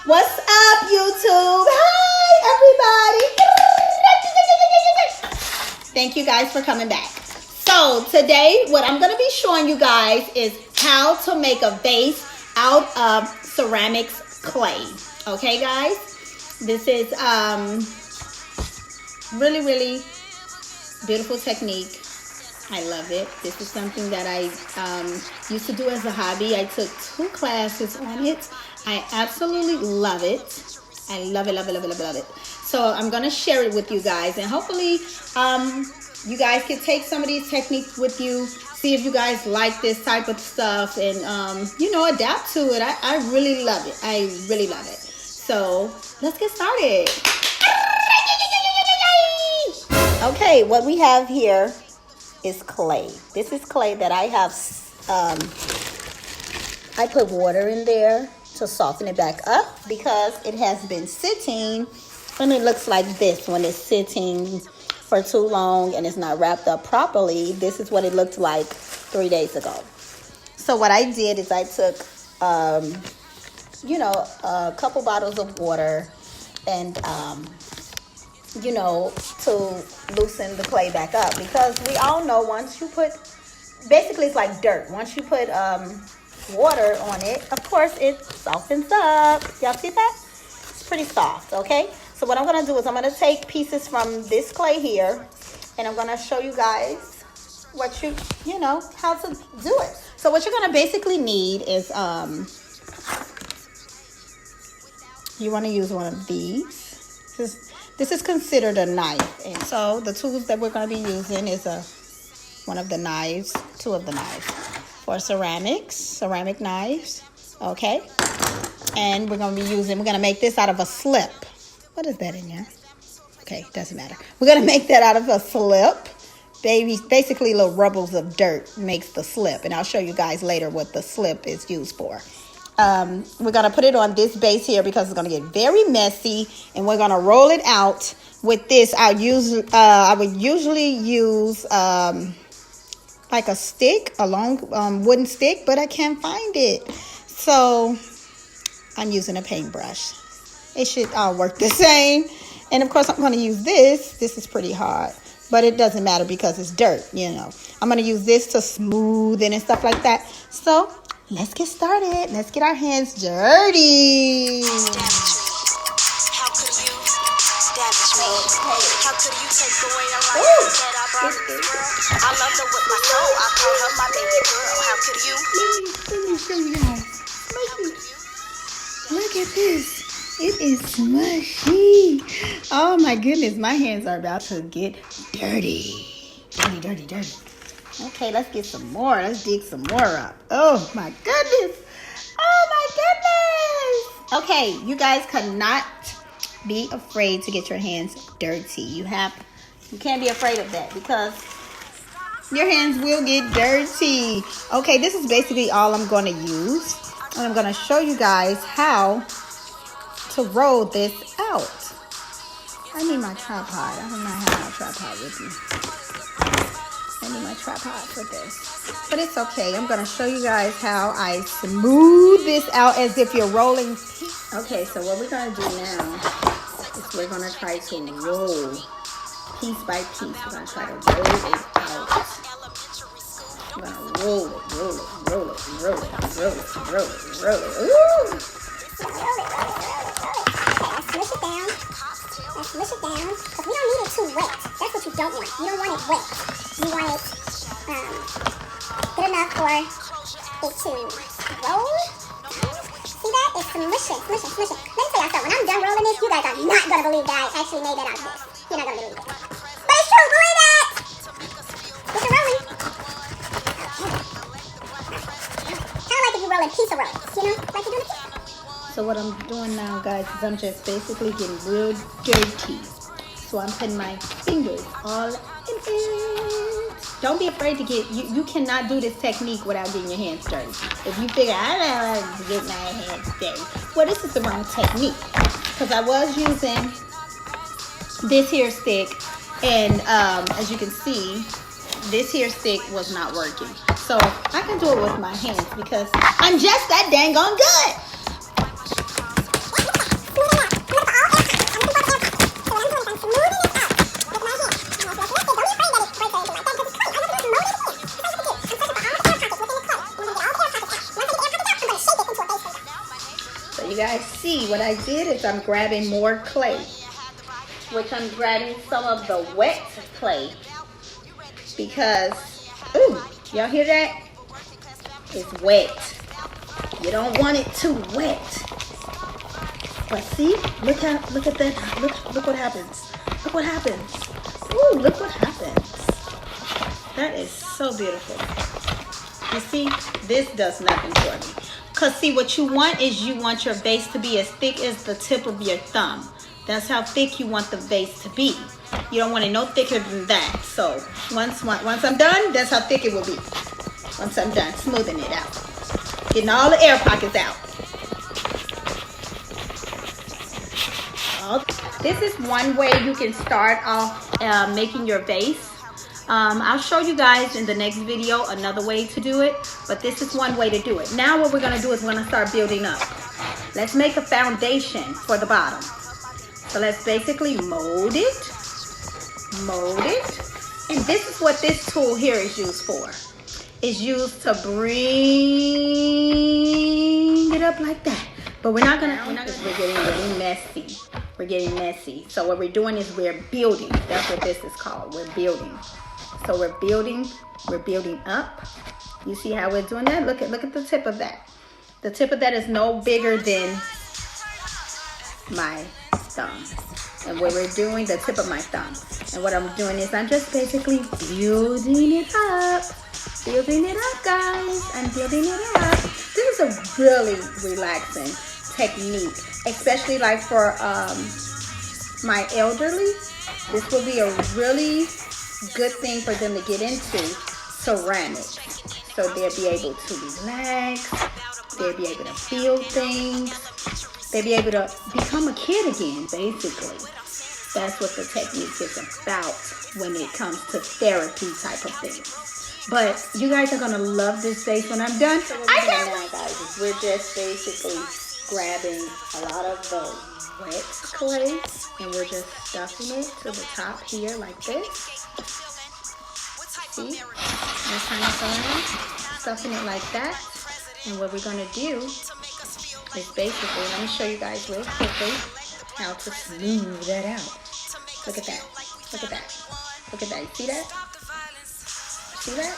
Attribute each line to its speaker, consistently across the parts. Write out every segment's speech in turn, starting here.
Speaker 1: What's up, YouTube? Hi, everybody. Thank you guys for coming back. So today, what I'm going to be showing you guys is how to make a vase out of ceramics clay. Okay, guys? This is really, really beautiful technique. I love it. This is something that I used to do as a hobby. I took 2 classes on it. I absolutely love it. I love it, love it, love it, love it, love it. So I'm going to share it with you guys. And hopefully you guys can take some of these techniques with you. See if you guys like this type of stuff. And, you know, adapt to it. I really love it. I really love it. So let's get started. Okay, what we have here is clay. This is clay that I have, I put water in there to soften it back up because it has been sitting and it looks like this when it's sitting for too long and it's not wrapped up properly. This is what it looked like 3 days ago. So what I did is I took, you know, a couple bottles of water and, you know, to loosen the clay back up, because we all know once you put, basically it's like dirt. Once you put water on it, of course it softens up. Y'all see that? It's pretty soft, okay? So what I'm going to do is I'm going to take pieces from this clay here and I'm going to show you guys what you know, how to do it. So what you're going to basically need is, you want to use one of these. This is considered a knife, and so the tools that we're going to be using is one of the knives, 2 of the knives for ceramic knives, okay? And we're going to make this out of a slip. What is that in there? Okay, doesn't matter. We're going to make that out of a slip. Basically, little rubbles of dirt makes the slip, and I'll show you guys later what the slip is used for. We're going to put it on this base here because it's going to get very messy, and we're going to roll it out with this. I would usually use like a stick, a long wooden stick, but I can't find it. So I'm using a paintbrush. It should all work the same. And of course, I'm going to use this. This is pretty hard, but it doesn't matter because it's dirt, you know. I'm going to use this to smooth it and stuff like that. So let's get started. Let's get our hands dirty.
Speaker 2: How could you damage me? How could you take away the life that I brought in this world? I loved her with my soul. I called her my baby girl. How could you?
Speaker 1: Let me show you guys. Look at this. It is smushy. Oh my goodness. My hands are about to get dirty. Dirty, dirty, dirty. Okay, let's get some more. Let's dig some more up. Oh my goodness. Oh my goodness. Okay, you guys cannot be afraid to get your hands dirty. You can't be afraid of that because your hands will get dirty. Okay, this is basically all I'm going to use. And I'm going to show you guys how to roll this out. I need my tripod. I do not have my tripod with me. I need my tripod for this. But it's okay. I'm going to show you guys how I smooth this out as if you're rolling. Okay, so what we're going to do now is we're going to try to roll piece by piece. We're going to try to roll it out. We're going to roll it, roll it, roll it, roll it, roll it, roll it, roll it. Ooh!
Speaker 3: Let's smush it down. Let's smush it down. Because we don't need it too wet. That's what you don't want. You don't want it wet. You want it good enough for it to roll. See that? It's smushing, smushing, smushing. Let me tell y'all something. When I'm done rolling this, you guys are not going to believe that I actually made that out of this. You're not going to believe it. But it's true. Believe it. It's a rolling. Kind of like if you roll a piece of roll. You know? Like you're doing a piece.
Speaker 1: So what I'm doing now, guys, is I'm just basically getting real dirty. So I'm putting my fingers all in it. Don't be afraid to you cannot do this technique without getting your hands dirty. If you figure, I don't know how to get my hands dirty. Well, this is the wrong technique. Because I was using this here stick. And as you can see, this here stick was not working. So I can do it with my hands because I'm just that dang on good. you guys see what I did is I'm grabbing more clay, which I'm grabbing some of the wet clay because, ooh, y'all hear that? It's wet. You don't want it too wet. But see, look at that. Look what happens. Look what happens. Ooh, look what happens. That is so beautiful. You see, this does nothing for me. Because see, what you want is you want your base to be as thick as the tip of your thumb. That's how thick you want the base to be. You don't want it no thicker than that. So once I'm done, that's how thick it will be. Once I'm done smoothing it out. Getting all the air pockets out. This is one way you can start off making your base. I'll show you guys in the next video another way to do it, but this is one way to do it. Now what we're gonna do is we're gonna start building up. Let's make a foundation for the bottom. So let's basically mold it. And this is what this tool here is used for. It's used to bring it up like that. But we're not gonna we're getting really messy. We're getting messy. So what we're doing is we're building. That's what this is called. We're building. So we're building up. You see how we're doing that? Look at the tip of that. The tip of that is no bigger than my thumb. And what we're doing, the tip of my thumb. And what I'm doing is I'm just basically building it up. Building it up, guys. I'm building it up. This is a really relaxing technique, especially like for my elderly. This will be a really good thing for them to get into ceramics. So they'll be able to relax. They'll be able to feel things. They'll be able to become a kid again, basically. That's what the technique is about when it comes to therapy type of things. But you guys are gonna love this base when I'm done. So what we're doing now, guys, is we're just basically grabbing a lot of the wet clay and we're just stuffing it to the top here like this. See? We're kind of stuffing it like that. And what we're gonna do is basically, let me show you guys real quickly how to smooth that out. Look at that. Look at that. Look at that. You see that? See that?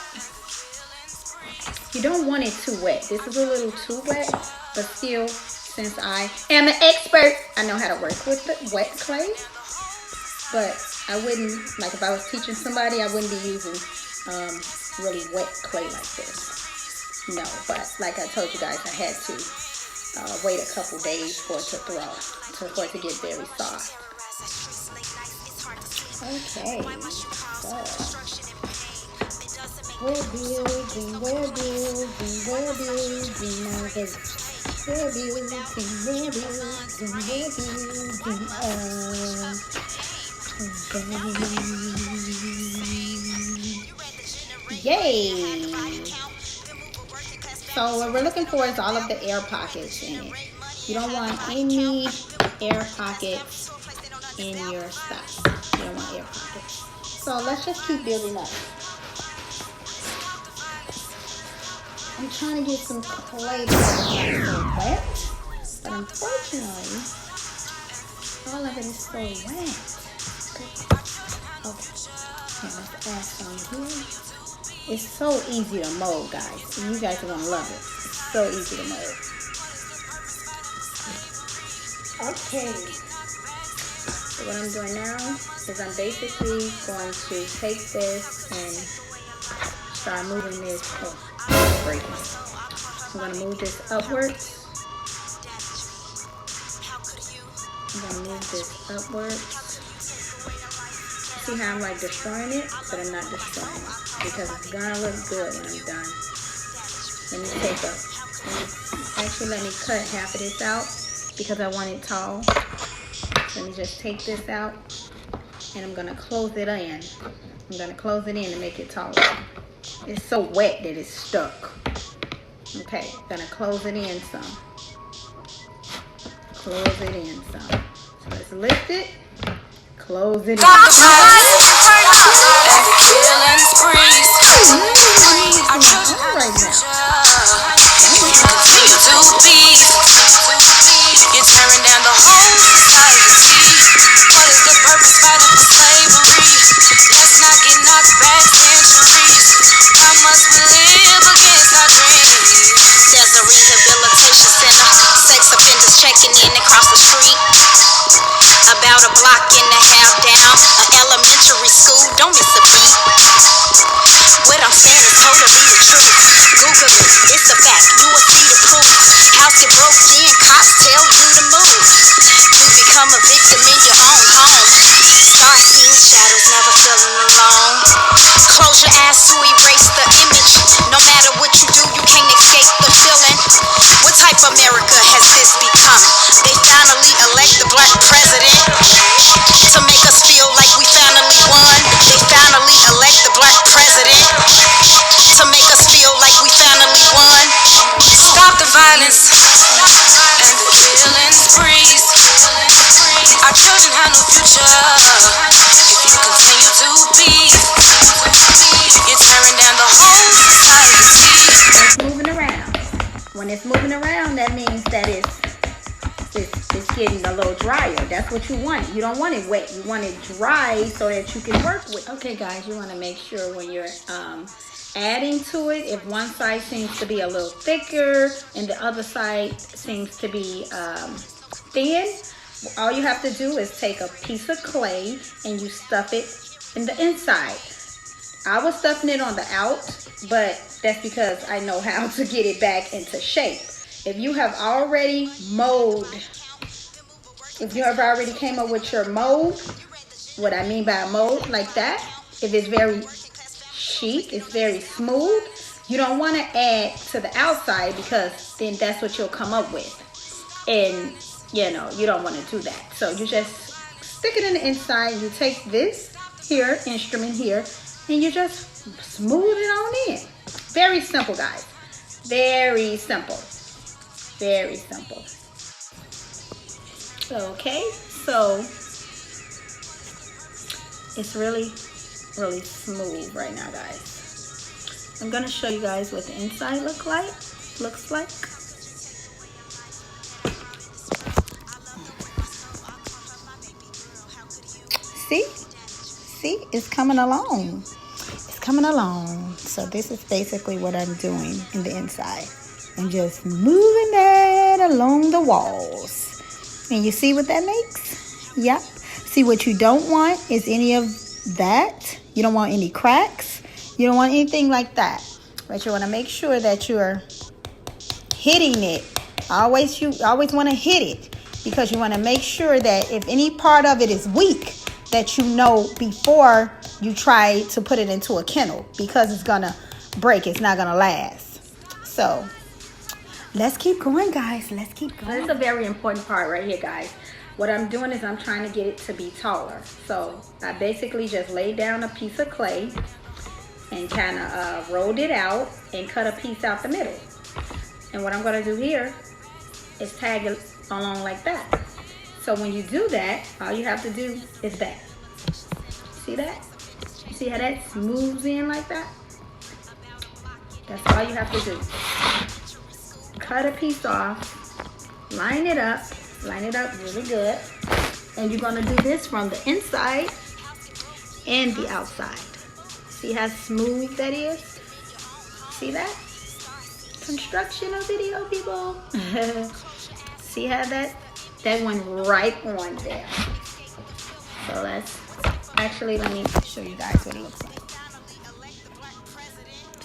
Speaker 1: You don't want it too wet. This is a little too wet, but still, since I am an expert, I know how to work with the wet clay. But I wouldn't, like if I was teaching somebody, I wouldn't be using really wet clay like this. No, but like I told you guys, I had to wait a couple days for it to for it to get very soft. Okay, so we're building now, baby. We're building. Yay! So what we're looking for is all of the air pockets in it. You don't want any air pockets in your stuff. You don't want air pockets. So let's just keep building up. I'm trying to get some clay that's not so wet, but unfortunately, all of it is so wet. Okay, let's add some here. It's so easy to mold, guys. You guys are gonna love it. It's so easy to mold. Okay. So what I'm doing now is I'm basically going to take this and start moving this. Oh, breaking. I'm gonna move this upwards. I'm gonna move this upwards. See how I'm like destroying it, but I'm not destroying it because it's gonna look good when I'm done. Let me cut half of this out because I want it tall. Let me just take this out and I'm gonna close it in. I'm gonna close it in to make it taller. It's so wet that it's stuck. Okay, gonna close it in some. Close it in some. So let's lift it. Close it in.
Speaker 2: offenders checking in across the street. About a block and a half down, an elementary school, don't miss a beat. What I'm saying is totally the truth. Google it, it's a fact, you will see the proof. House get broke in, cops tell you to move. You become a victim in your own home. Start seeing shadows, never feeling alone. Close your eyes to erase the image. No matter what you do, you can't escape the feeling. What type of America has this become? They finally elect the black president to make us feel like we finally won. They finally elect the black president to make us feel like we finally won. Stop the violence and the killing sprees. Our children have no future if you continue to bleed. You're tearing down the whole society.
Speaker 1: It's moving around. When it's moving around, that means that it's getting a little drier. That's what you want. You don't want it wet. You want it dry so that you can work with. Okay, guys, you want to make sure when you're adding to it, if one side seems to be a little thicker and the other side seems to be thin, all you have to do is take a piece of clay and you stuff it in the inside. I was stuffing it on the out, but that's because I know how to get it back into shape. If you have already came up with your mold, what I mean by a mold like that, if it's very chic, it's very smooth, you don't want to add to the outside because then that's what you'll come up with. And you know, you don't want to do that. So you just stick it in the inside. You take this here, instrument here, and you just smooth it on in. Very simple, guys. Very simple. Very simple. Okay, so it's really, really smooth right now, guys. I'm gonna show you guys what the inside looks like. See, it's coming along. It's coming along. So this is basically what I'm doing in the inside. I'm just moving that along the walls. And you see what that makes? Yep. See, what you don't want is any of that. You don't want any cracks. You don't want anything like that. But you want to make sure that you're hitting it. You always want to hit it because you want to make sure that if any part of it is weak, that you know before you try to put it into a kennel, because it's gonna break. It's not gonna last. So let's keep going, guys. Let's keep going. This is a very important part right here, guys. What I'm doing is I'm trying to get it to be taller. So I basically just laid down a piece of clay and kind of rolled it out and cut a piece out the middle. And what I'm gonna do here is tag it along like that. So when you do that, all you have to do is that. See that? You see how that moves in like that? That's all you have to do. Cut a piece off, line it up really good. And you're gonna do this from the inside and the outside. See how smooth that is? See that? Constructional video, people. See how that went right on there. So let me show you guys what it looks like.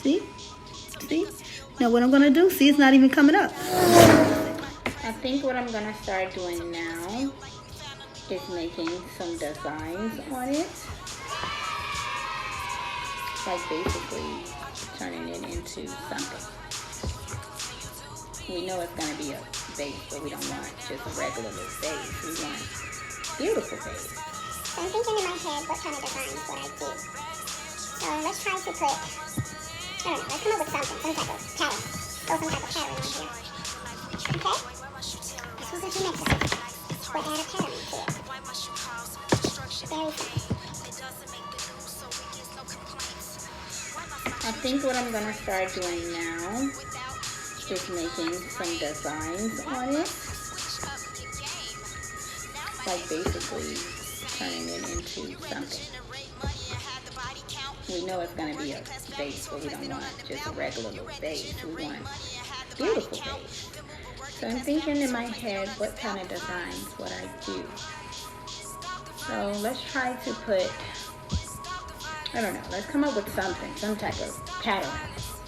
Speaker 1: See? Now what I'm gonna do, see, it's not even coming up. I think what I'm gonna start doing now is making some designs on it. Like basically turning it into something. We know it's gonna be a base, but we don't want just a regular little base. We want beautiful base.
Speaker 3: So I'm thinking in my head what kind of designs would I do. So let's try to put, I don't know, let's come up with something, some type of pattern. Throw some type of pattern on here. Okay? This was a geometry. We'll add a pattern to it. Very simple.
Speaker 1: I think what I'm gonna start doing now is making some designs on it, like basically turning it into something. We know it's going to be a base, but we don't want just a regular little base. We want beautiful base. So So I'm thinking in my head what kind of designs would I do. So let's try to put, I don't know, let's come up with something, some type of pattern.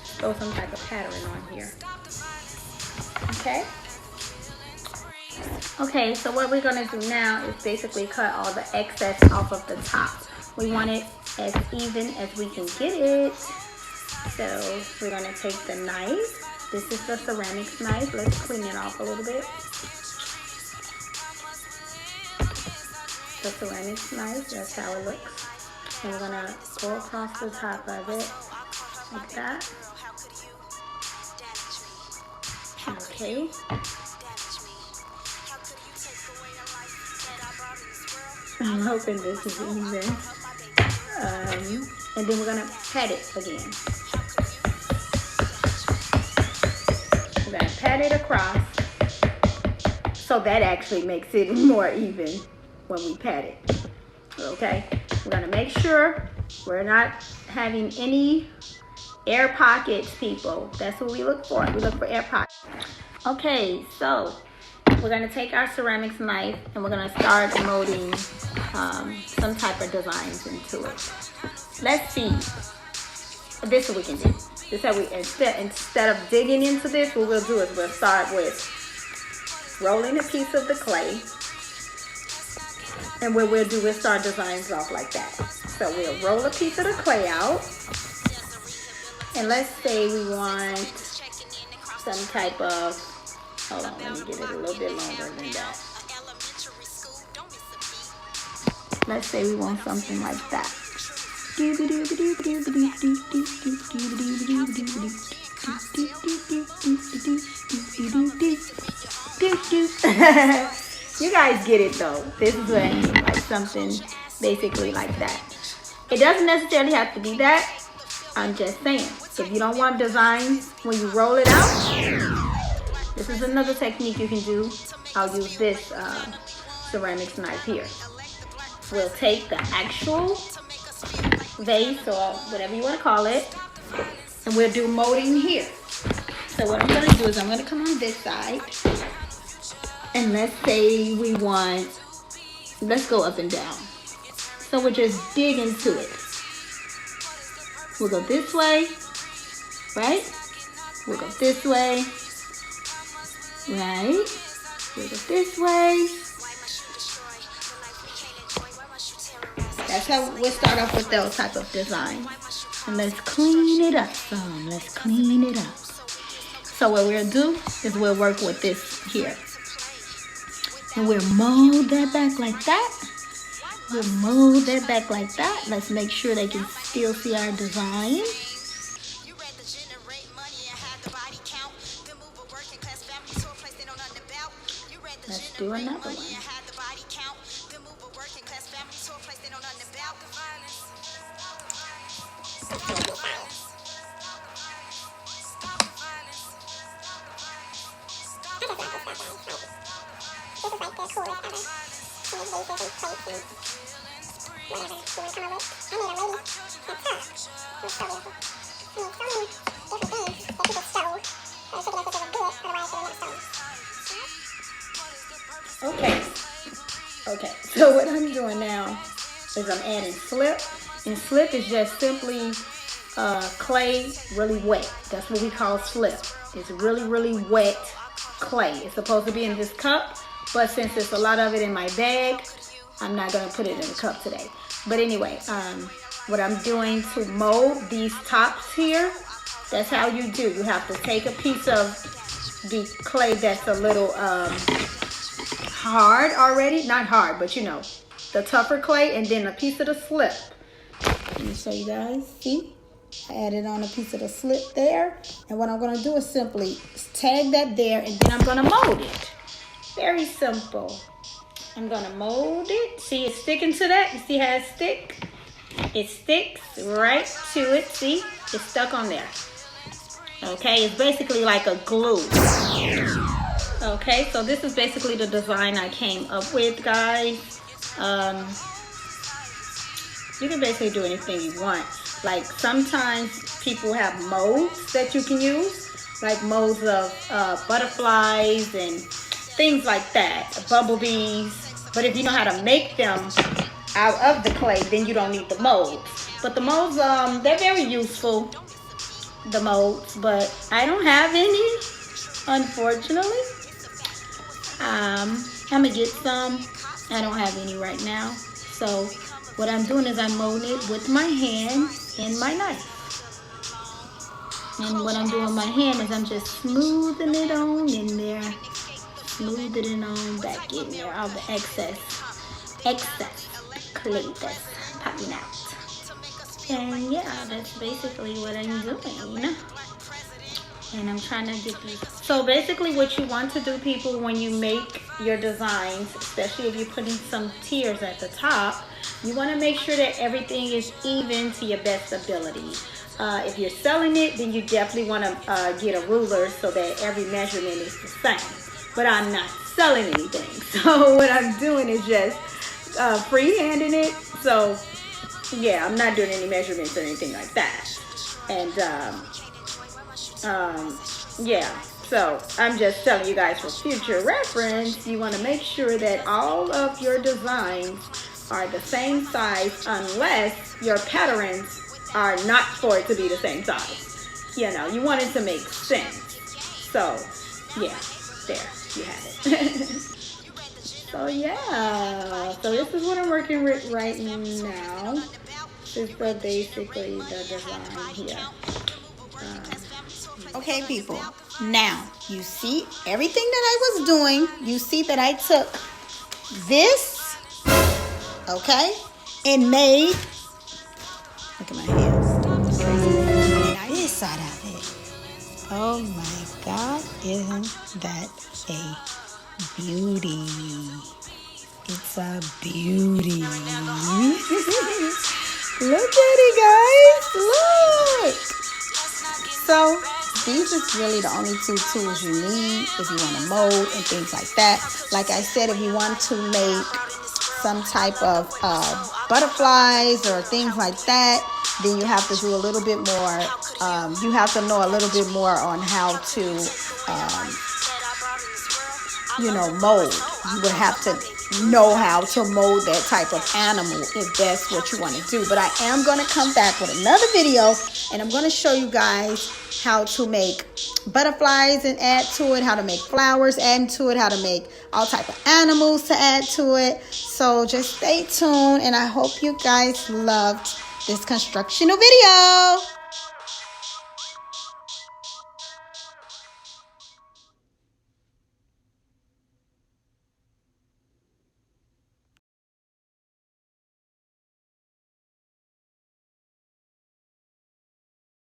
Speaker 1: Throw some type of pattern on here. Okay? Okay, so what we're gonna do now is basically cut all the excess off of the top. We want it as even as we can get it. So we're gonna take the knife. This is the ceramics knife. Let's clean it off a little bit. The ceramics knife, that's how it looks. And we're gonna go across the top of it like that. Okay. I'm hoping this is even. And then we're gonna pat it again. We're gonna pat it across. So that actually makes it more even when we pat it. Okay? We're gonna make sure we're not having any air pockets, people. That's what we look for. We look for air pockets. Okay, so we're gonna take our ceramics knife and we're gonna start molding some type of designs into it. Let's see. This is what we can do. This is how we, instead of digging into this, what we'll do is we'll start with rolling a piece of the clay. And what we'll do is start designs off like that. So we'll roll a piece of the clay out. And let's say we want some type of, hold on, let me get it a little bit longer than that. Let's say we want something like that. You guys get it though. This is what I mean, like something basically like that. It doesn't necessarily have to be that. I'm just saying, if you don't want designs when you roll it out, this is another technique you can do. I'll use this ceramics knife here. We'll take the actual vase or whatever you want to call it, and we'll do molding here. So what I'm going to do is I'm going to come on this side, and let's say we want, let's go up and down. So we'll just dig into it. We'll go this way, right? We'll go this way, right? We'll go this way. That's how we'll start off with those type of design. And let's clean it up some. Let's clean it up. So what we'll do is we'll work with this here. And we'll mold that back like that. We'll mold that back like that. Let's make sure they can still see our design. Let's do another one. Okay, so what I'm doing now is I'm adding slip, and slip is just simply clay really wet. That's what we call slip. It's really, really wet clay. It's supposed to be in this cup, but since there's a lot of it in my bag, I'm not going to put it in the cup today. But anyway, what I'm doing to mold these tops here, that's how you do. You have to take a piece of the clay that's a little hard already. Not hard, but you know, the tougher clay, and then a piece of the slip. Let me show you guys. See? I added on a piece of the slip there. And what I'm going to do is simply tag that there, and then I'm going to mold it. Very simple. I'm going to mold it. See, it's sticking to that. You see how it sticks? It sticks right to it. See? It's stuck on there. Okay? It's basically like a glue. Okay? So this is basically the design I came up with, guys. You can basically do anything you want. Like sometimes people have molds that you can use. like molds of butterflies and things like that, bumblebees. But if you know how to make them out of the clay, then you don't need the molds. But the molds, they're very useful, the molds, but I don't have any, unfortunately. I'm gonna get some. I don't have any right now. So what I'm doing is I'm molding it with my hand and my knife. And what I'm doing with my hand is I'm just smoothing it on in there. Smoothing it on back in there. All the excess clay that's popping out. And yeah, that's basically what I'm doing. And I'm trying to get these. So basically what you want to do, people, when you make your designs, especially if you're putting some tiers at the top, you want to make sure that everything is even to your best ability. If you're selling it, then you definitely want to get a ruler so that every measurement is the same. But I'm not selling anything. So what I'm doing is just freehanding it. So yeah, I'm not doing any measurements or anything like that. And yeah, so I'm just telling you guys for future reference, you want to make sure that all of your designs are the same size unless your patterns are not for it to be the same size. You know, you want it to make sense. So yeah, there you have it. So yeah, so this is what I'm working with right now. This is basically the design here. Okay, people, now you see everything that I was doing. You see that I took this, okay, and made, look at my hands, this side of it. Oh my God, isn't that a beauty? It's a beauty. Look at it, guys, look. So these is really the only two tools you need if you want to mold and things like that. Like I said, if you want to make some type of butterflies or things like that, then you have to do a little bit more. You have to know a little bit more on how to, mold. You would have to know how to mold that type of animal if that's what you want to do. But I am going to come back with another video, and I'm going to show you guys how to make butterflies and add to it, how to make flowers, add to it, how to make all type of animals to add to it. So just stay tuned, and I hope you guys loved this constructional video.